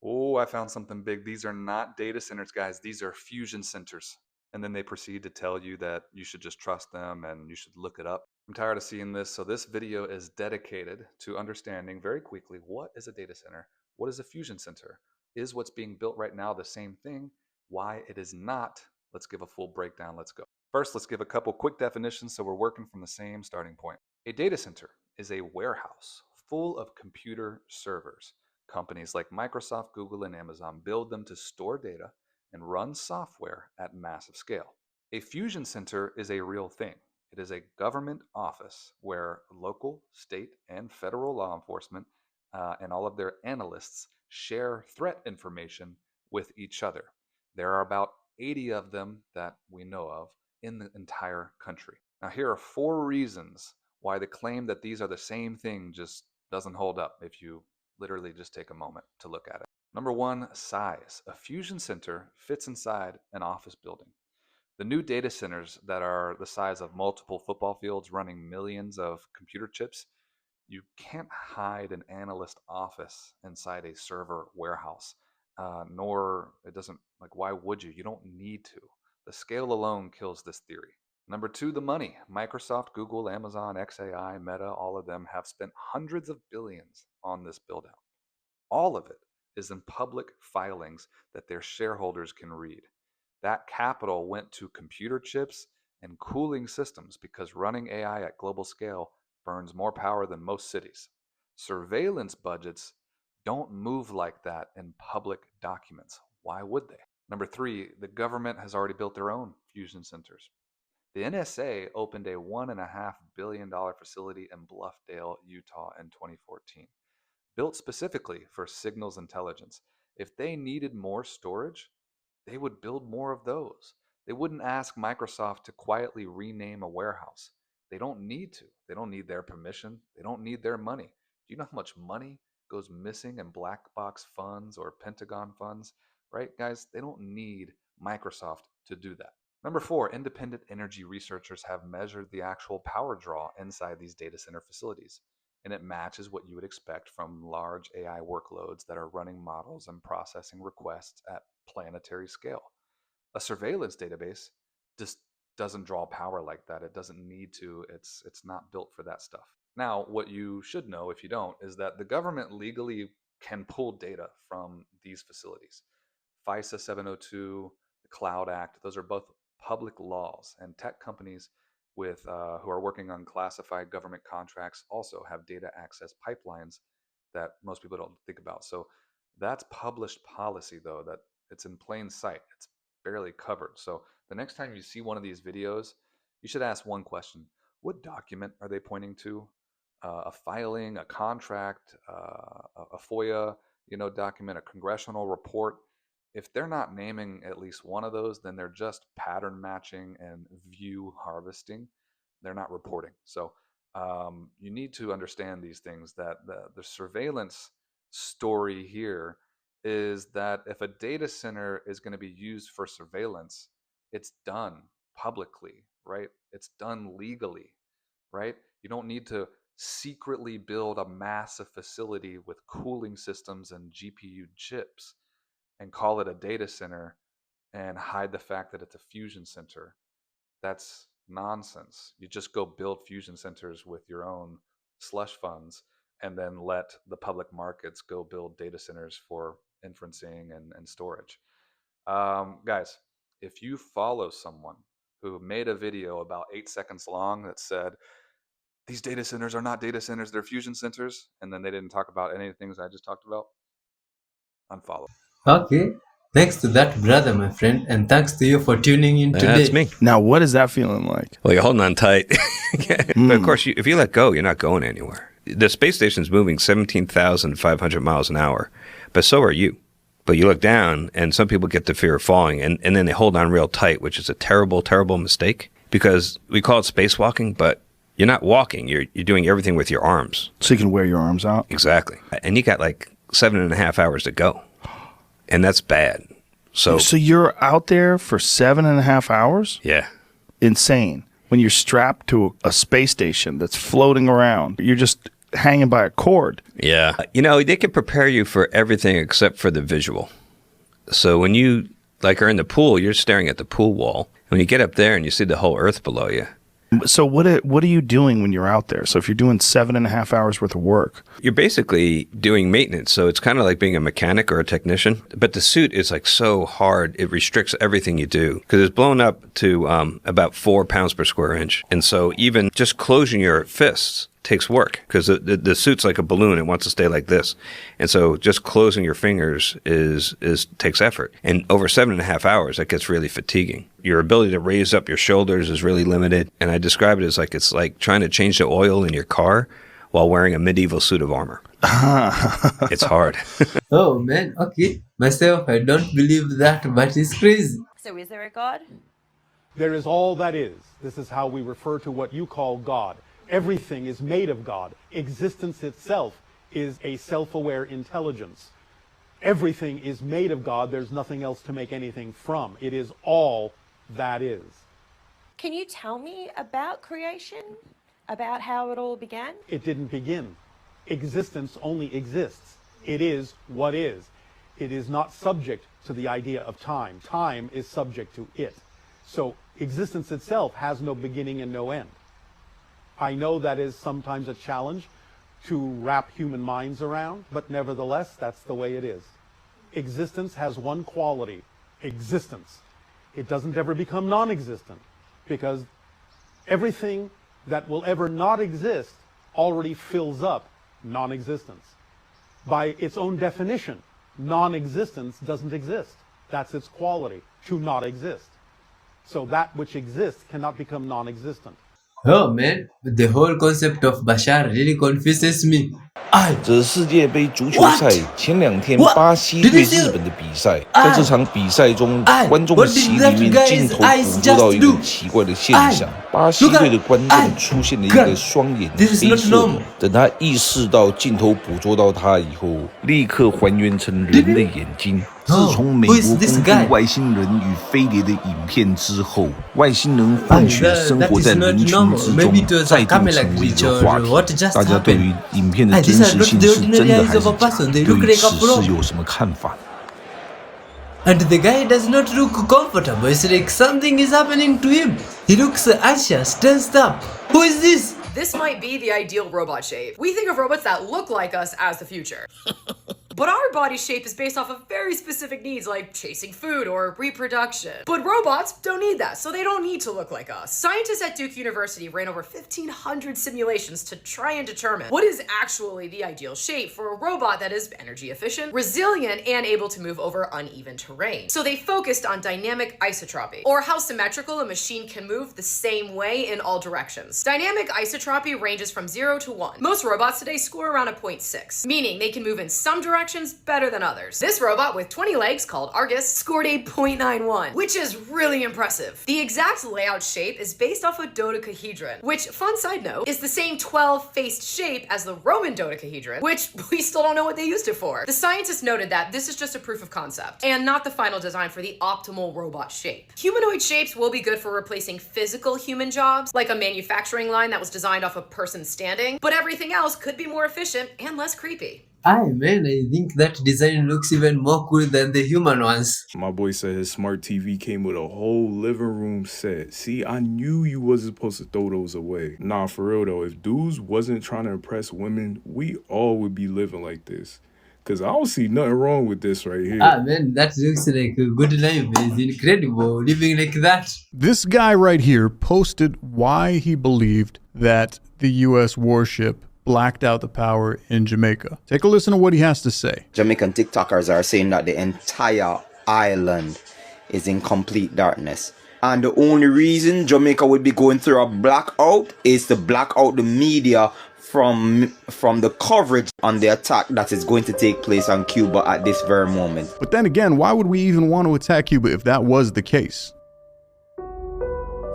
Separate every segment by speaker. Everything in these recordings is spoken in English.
Speaker 1: Oh, I found something big. These are not data centers, guys. These are fusion centers. And then they proceed to tell you that you should just trust them and you should look it up. I'm tired of seeing this. So, this video is dedicated to understanding very quickly what is a data center? What is a fusion center? Is what's being built right now the same thing? Why it is not? Let's give a full breakdown. Let's go. First, let's give a couple quick definitions so we're working from the same starting point. A data center is a warehouse full of computer servers. Companies like Microsoft, Google, and Amazon build them to store data and run software at massive scale. A fusion center is a real thing. It is a government office where local, state, and federal law enforcement and all of their analysts share threat information with each other. There are about 80 of them that we know of in the entire country. Now, here are 4 reasons why the claim that these are the same thing just doesn't hold up if you literally just take a moment to look at it. Number 1, size. A fusion center fits inside an office building. The new data centers that are the size of multiple football fields running millions of computer chips, you can't hide an analyst office inside a server warehouse. Nor it doesn't, like, why would you? You don't need to. The scale alone kills this theory. Number 2, the money. Microsoft, Google, Amazon, XAI, Meta, all of them have spent hundreds of billions on this build out. All of it is in public filings that their shareholders can read. That capital went to computer chips and cooling systems because running AI at global scale burns more power than most cities. Surveillance budgets don't move like that in public documents. Why would they? Number 3, the government has already built their own fusion centers. The NSA opened a $1.5 billion facility in Bluffdale, Utah in 2014, built specifically for signals intelligence. If they needed more storage, they would build more of those. They wouldn't ask Microsoft to quietly rename a warehouse. They don't need to. They don't need their permission. They don't need their money. Do you know how much money goes missing in black box funds or Pentagon funds? Right, guys? They don't need Microsoft to do that. Number 4, independent energy researchers have measured the actual power draw inside these data center facilities, and it matches what you would expect from large AI workloads that are running models and processing requests at planetary scale. A surveillance database just doesn't draw power like that. It doesn't need to. It's not built for that stuff. Now, what you should know if you don't is that the government legally can pull data from these facilities. FISA 702, the Cloud Act, those are both public laws, and tech companies with who are working on classified government contracts also have data access pipelines that most people don't think about. So that's published policy, though, that it's in plain sight. It's barely covered. So the next time you see one of these videos, you should ask one question: what document are they pointing to? A filing, a contract, a FOIA, document, a congressional report. If they're not naming at least one of those, then they're just pattern matching and view harvesting. They're not reporting. So you need to understand these things, that the surveillance story here is that if a data center is going to be used for surveillance, it's done publicly, right? It's done legally, right? You don't need to secretly build a massive facility with cooling systems and GPU chips and call it a data center and hide the fact that it's a fusion center. That's nonsense. You just go build fusion centers with your own slush funds and then let the public markets go build data centers for inferencing and storage. Guys, if you follow someone who made a video about 8 seconds long that said, these data centers are not data centers, they're fusion centers, and then they didn't talk about any of the things I just talked about, unfollow.
Speaker 2: Okay. Thanks to that brother, my friend, and thanks to you for tuning in today.
Speaker 3: That's me.
Speaker 4: Now, what is that feeling like?
Speaker 3: Well, you're holding on tight. But of course, if you let go, you're not going anywhere. The space station's moving 17,500 miles an hour, but so are you. But you look down, and some people get the fear of falling, and then they hold on real tight, which is a terrible, terrible mistake, because we call it spacewalking, but you're not walking. You're doing everything with your arms.
Speaker 4: So you can wear your arms out?
Speaker 3: Exactly. And you got like 7.5 hours to go. And that's bad. So
Speaker 4: you're out there for 7.5 hours?
Speaker 3: Yeah.
Speaker 4: Insane. When you're strapped to a space station that's floating around, you're just hanging by a cord.
Speaker 3: Yeah. They can prepare you for everything except for the visual. So when you are in the pool, you're staring at the pool wall. When you get up there and you see the whole earth below you.
Speaker 4: So what are you doing when you're out there? So if you're doing 7.5 hours worth of work,
Speaker 3: you're basically doing maintenance. So it's kind of like being a mechanic or a technician. But the suit is like so hard, it restricts everything you do because it's blown up to about 4 pounds per square inch. And so even just closing your fists takes work because the suit's like a balloon. It wants to stay like this. And so just closing your fingers takes effort. And over 7.5 hours, that gets really fatiguing. Your ability to raise up your shoulders is really limited. And I describe it as it's like trying to change the oil in your car while wearing a medieval suit of armor. It's hard.
Speaker 2: Oh man, okay. Myself, I don't believe that, but it's crazy.
Speaker 5: So is there a God?
Speaker 6: There is all that is. This is how we refer to what you call God. Everything is made of God. Existence itself is a self-aware intelligence. Everything is made of God. There's nothing else to make anything from. It is all that is.
Speaker 5: Can you tell me about creation? About how it all began?
Speaker 6: It didn't begin. Existence only exists. It is what is. It is not subject to the idea of time. Time is subject to it. So existence itself has no beginning and no end. I know that is sometimes a challenge to wrap human minds around, but nevertheless, that's the way it is. Existence has one quality, existence. It doesn't ever become non-existent because everything that will ever not exist already fills up non-existence. By its own definition, non-existence doesn't exist. That's its quality, to not exist. So that which exists cannot become non-existent.
Speaker 2: Oh man, the whole concept of Bashar really confuses me.
Speaker 7: 这是世界杯足球赛前2天巴西对日本的比赛，在这场比赛中，观众席里面镜头捕捉到一个奇怪的现象：巴西队的观众出现了一个双眼黑色的。等他意识到镜头捕捉到他以后，立刻还原成人的眼睛。自从美国公布外星人与飞碟的影片之后，外星人或许生活在人群之中，再度成为一个话题。大家对于影片的真实性是真的还是假？对于此事有什么看法？
Speaker 2: And the guy does not look comfortable. It's like something is happening to him. He looks anxious, tensed up. Who is this?
Speaker 8: This might be the ideal robot shape. We think of robots that look like us as the future. But our body shape is based off of very specific needs like chasing food or reproduction. But robots don't need that, so they don't need to look like us. Scientists at Duke University ran over 1,500 simulations to try and determine what is actually the ideal shape for a robot that is energy efficient, resilient, and able to move over uneven terrain. So they focused on dynamic isotropy, or how symmetrical a machine can move the same way in all directions. Dynamic isotropy ranges from 0 to 1. Most robots today score around a 0.6, meaning they can move in some directions better than others. This robot with 20 legs, called Argus, scored a 0.91, which is really impressive. The exact layout shape is based off a dodecahedron, which, fun side note, is the same 12-faced shape as the Roman dodecahedron, which we still don't know what they used it for. The scientists noted that this is just a proof of concept, and not the final design for the optimal robot shape. Humanoid shapes will be good for replacing physical human jobs, like a manufacturing line that was designed off a person standing, but everything else could be more efficient and less creepy.
Speaker 2: Man, I think that design looks even more cool than the human ones.
Speaker 9: My boy said his smart TV came with a whole living room set. See, I knew you wasn't supposed to throw those away. Nah, for real though, if dudes wasn't trying to impress women, we all would be living like this. Cause I don't see nothing wrong with this right here.
Speaker 2: Man, that looks like a good life. It's incredible living like that.
Speaker 10: This guy right here posted why he believed that the U.S. warship blacked out the power in Jamaica. Take a listen to what he has to say.
Speaker 11: Jamaican TikTokers are saying that the entire island is in complete darkness. And the only reason Jamaica would be going through a blackout is to black out the media from the coverage on the attack that is going to take place on Cuba at this very moment.
Speaker 10: But then again, why would we even want to attack Cuba if that was the case?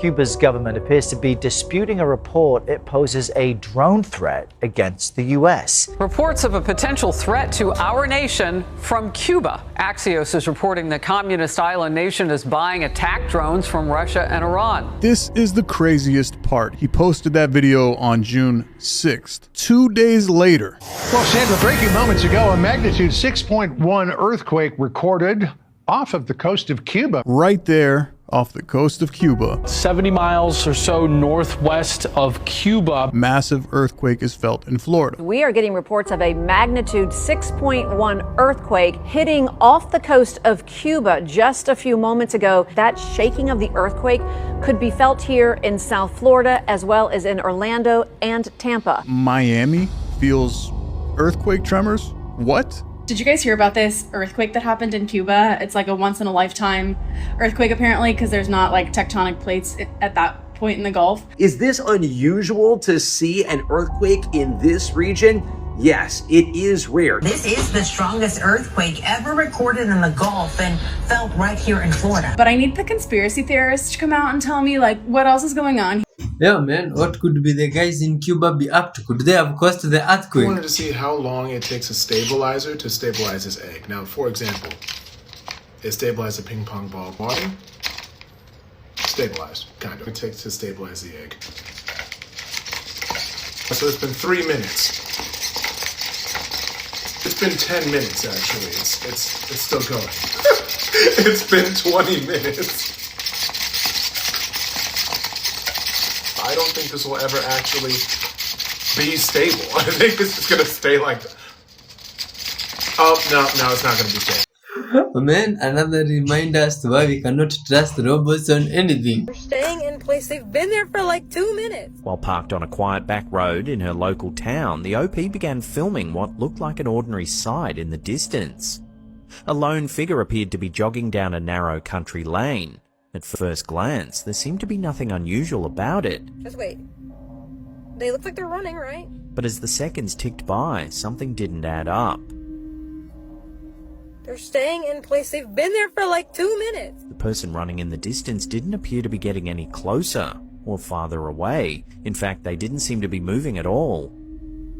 Speaker 12: Cuba's government appears to be disputing a report it poses a drone threat against the U.S.
Speaker 13: Reports of a potential threat to our nation from Cuba. Axios is reporting the communist island nation is buying attack drones from Russia and Iran.
Speaker 10: This is the craziest part. He posted that video on June 6th. 2 days later.
Speaker 14: Well, Sandra, breaking moments ago, a magnitude 6.1 earthquake recorded off of the coast of Cuba.
Speaker 10: Right there off the coast of Cuba.
Speaker 15: 70 miles or so northwest of Cuba.
Speaker 10: Massive earthquake is felt in Florida.
Speaker 16: We are getting reports of a magnitude 6.1 earthquake hitting off the coast of Cuba just a few moments ago. That shaking of the earthquake could be felt here in South Florida as well as in Orlando and Tampa.
Speaker 10: Miami feels earthquake tremors? What?
Speaker 17: Did you guys hear about this earthquake that happened in Cuba? It's like a once-in-a-lifetime earthquake, apparently, because there's not like tectonic plates at that point in the Gulf.
Speaker 18: Is this unusual to see an earthquake in this region? Yes, it is rare.
Speaker 19: This is the strongest earthquake ever recorded in the Gulf and felt right here in Florida.
Speaker 17: But I need the conspiracy theorists to come out and tell me, like, what else is going on.
Speaker 2: Yeah, man, what could be the guys in Cuba be up to? Could they have caused the earthquake?
Speaker 20: I wanted to see how long it takes a stabilizer to stabilize this egg. Now, for example, it stabilized a ping pong ball of water. Stabilized, kind of. It takes to stabilize the egg. So it's been 3 minutes. It's been 10 minutes, actually. It's still going. It's been 20 minutes. I don't think this will ever actually be stable. I think it's just gonna stay like that. Oh, no, it's not gonna be stable.
Speaker 2: Man, another reminder as to why we cannot trust robots on anything.
Speaker 21: They're staying in place. They've been there for like 2 minutes.
Speaker 22: While parked on a quiet back road in her local town, the OP began filming what looked like an ordinary sight in the distance. A lone figure appeared to be jogging down a narrow country lane. At first glance, there seemed to be nothing unusual about it.
Speaker 21: Just wait. They look like they're running, right?
Speaker 22: But as the seconds ticked by, something didn't add up.
Speaker 21: They're staying in place. They've been there for like 2 minutes.
Speaker 22: The person running in the distance didn't appear to be getting any closer or farther away. In fact, they didn't seem to be moving at all.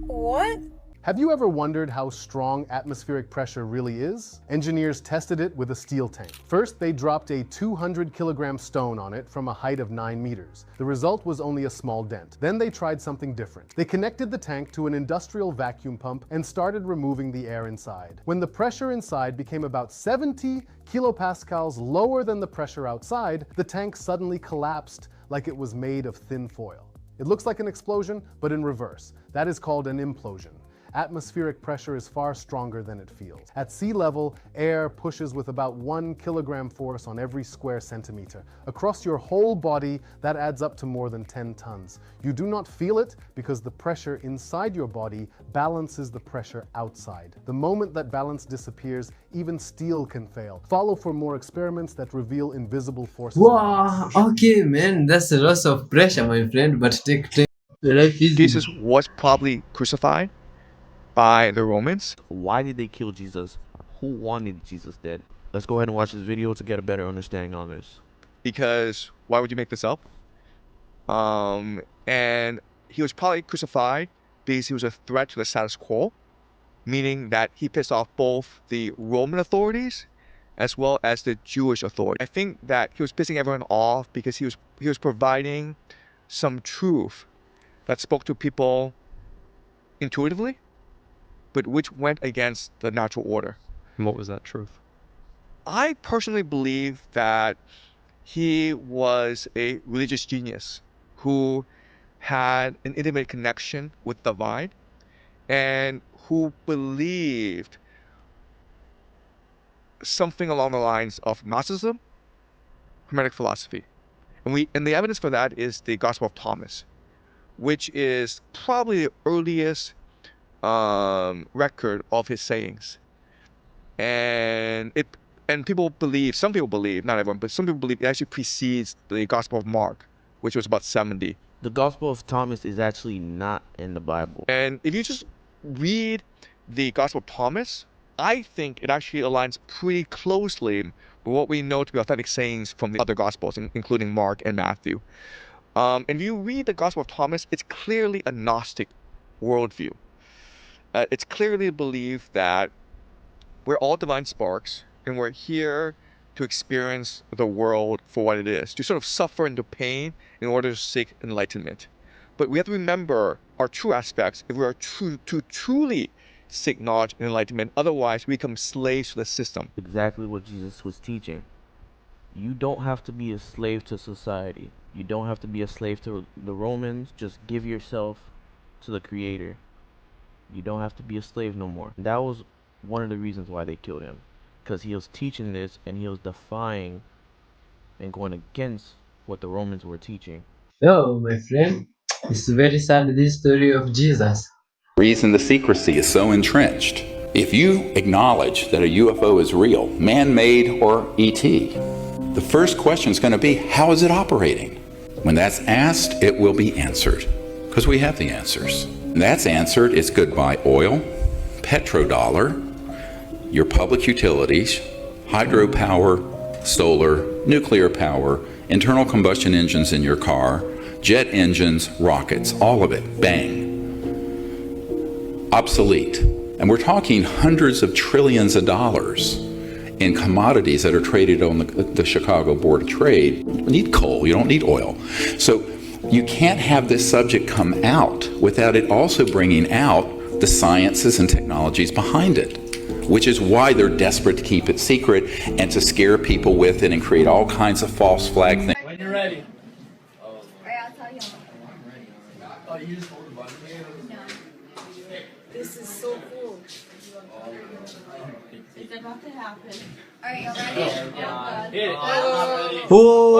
Speaker 21: What?
Speaker 23: Have you ever wondered how strong atmospheric pressure really is? Engineers tested it with a steel tank. First, they dropped a 200-kilogram stone on it from a height of 9 meters. The result was only a small dent. Then they tried something different. They connected the tank to an industrial vacuum pump and started removing the air inside. When the pressure inside became about 70 kilopascals lower than the pressure outside, the tank suddenly collapsed like it was made of thin foil. It looks like an explosion, but in reverse. That is called an implosion. Atmospheric pressure is far stronger than it feels. At sea level, air pushes with about 1 kilogram force on every square centimeter. Across your whole body, that adds up to more than 10 tons. You do not feel it because the pressure inside your body balances the pressure outside. The moment that balance disappears, even steel can fail. Follow for more experiments that reveal invisible forces.
Speaker 2: Wow, okay, man, that's a lot of pressure, my friend, but take time.
Speaker 24: Jesus was probably crucified by the Romans.
Speaker 25: Why did they kill Jesus? Who wanted Jesus dead? Let's go ahead and watch this video to get a better understanding on this.
Speaker 24: Because why would you make this up? And he was probably crucified because he was a threat to the status quo, meaning that he pissed off both the Roman authorities as well as the Jewish authority. I think that he was pissing everyone off because he was providing some truth that spoke to people intuitively, but which went against the natural order.
Speaker 26: And what was that truth?
Speaker 24: I personally believe that he was a religious genius who had an intimate connection with the divine and who believed something along the lines of Gnosticism, Hermetic philosophy. And the evidence for that is the Gospel of Thomas, which is probably the earliest record of his sayings. And people believe, some people believe, not everyone, but some people believe it actually precedes the Gospel of Mark, which was about 70.
Speaker 25: The Gospel of Thomas is actually not in the Bible.
Speaker 24: And if you just read the Gospel of Thomas, I think it actually aligns pretty closely with what we know to be authentic sayings from the other Gospels, including Mark and Matthew. If you read the Gospel of Thomas, it's clearly a Gnostic worldview. It's clearly believed that we're all divine sparks, and we're here to experience the world for what it is, to sort of suffer into pain in order to seek enlightenment. But we have to remember our true aspects if we are to truly seek knowledge and enlightenment. Otherwise, we become slaves to the system.
Speaker 25: Exactly what Jesus was teaching. You don't have to be a slave to society. You don't have to be a slave to the Romans. Just give yourself to the Creator. You don't have to be a slave no more. That was one of the reasons why they killed him, because he was teaching this and he was defying and going against what the Romans were teaching.
Speaker 2: Oh, my friend, it's very sad, this story of Jesus.
Speaker 1: Reason the secrecy is so entrenched. If you acknowledge that a UFO is real, man-made or ET, the first question is going to be, how is it operating? When that's asked, it will be answered, because we have the answers. And that's answered, it's goodbye oil, petrodollar, your public utilities, hydropower, solar, nuclear power, internal combustion engines in your car, jet engines, rockets, all of it, bang. Obsolete. And we're talking hundreds of trillions of dollars in commodities that are traded on the Chicago Board of Trade. You need coal, you don't need oil. So you can't have this subject come out without it also bringing out the sciences and technologies behind it, which is why they're desperate to keep it secret and to scare people with it and create all kinds of false flag things.
Speaker 3: When you're ready.
Speaker 21: This is so cool.
Speaker 17: It's about to happen.
Speaker 21: Alright, y'all ready?
Speaker 3: Yeah. Hit it.
Speaker 2: Whoa!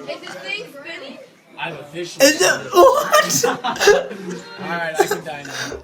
Speaker 21: Is this thing spinning?
Speaker 3: I'm officially.
Speaker 2: Is it what?
Speaker 3: Alright, I can die now.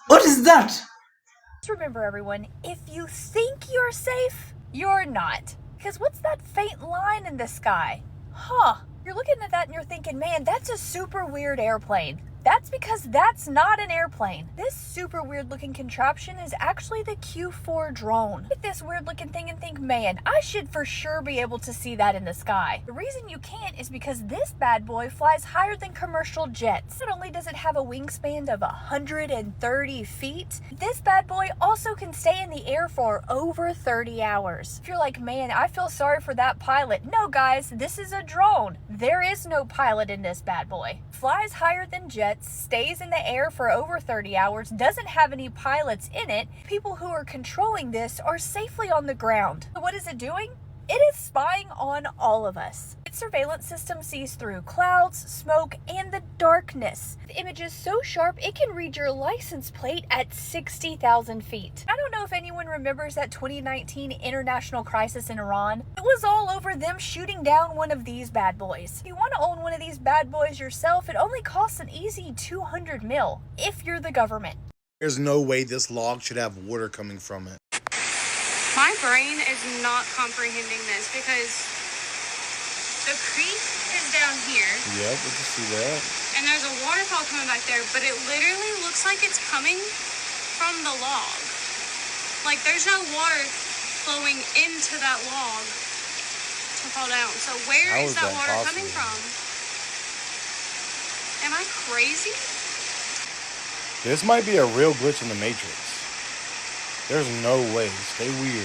Speaker 2: What is that?
Speaker 4: Just remember, everyone, if you think you're safe, you're not. Because what's that faint line in the sky? Huh. You're looking at that and you're thinking, man, that's a super weird airplane. That's because that's not an airplane. This super weird looking contraption is actually the Q4 drone. Look at this weird looking thing and think, man, I should for sure be able to see that in the sky. The reason you can't is because this bad boy flies higher than commercial jets. Not only does it have a wingspan of 130 feet, this bad boy also can stay in the air for over 30 hours. If you're like, man, I feel sorry for that pilot. No, guys, this is a drone. There is no pilot in this bad boy. Flies higher than jets, stays in the air for over 30 hours, doesn't have any pilots in it. People who are controlling this are safely on the ground. So what is it doing? It is spying on all of us. Its surveillance system sees through clouds, smoke, and the darkness. The image is so sharp it can read your license plate at 60,000 feet. I don't know if anyone remembers that 2019 international crisis in Iran. It was all over them shooting down one of these bad boys. If you want to own one of these bad boys yourself, it only costs an easy 200 mil if you're the government.
Speaker 5: There's no way this log should have water coming from it.
Speaker 6: My brain is not comprehending this because the creek is down here.
Speaker 5: Yep, we can see that.
Speaker 6: And there's a waterfall coming back there, but it literally looks like it's coming from the log. Like there's no water flowing into that log to fall down. So where is that water coming from? Am I crazy?
Speaker 5: This might be a real glitch in the Matrix. There's no way. Stay weird.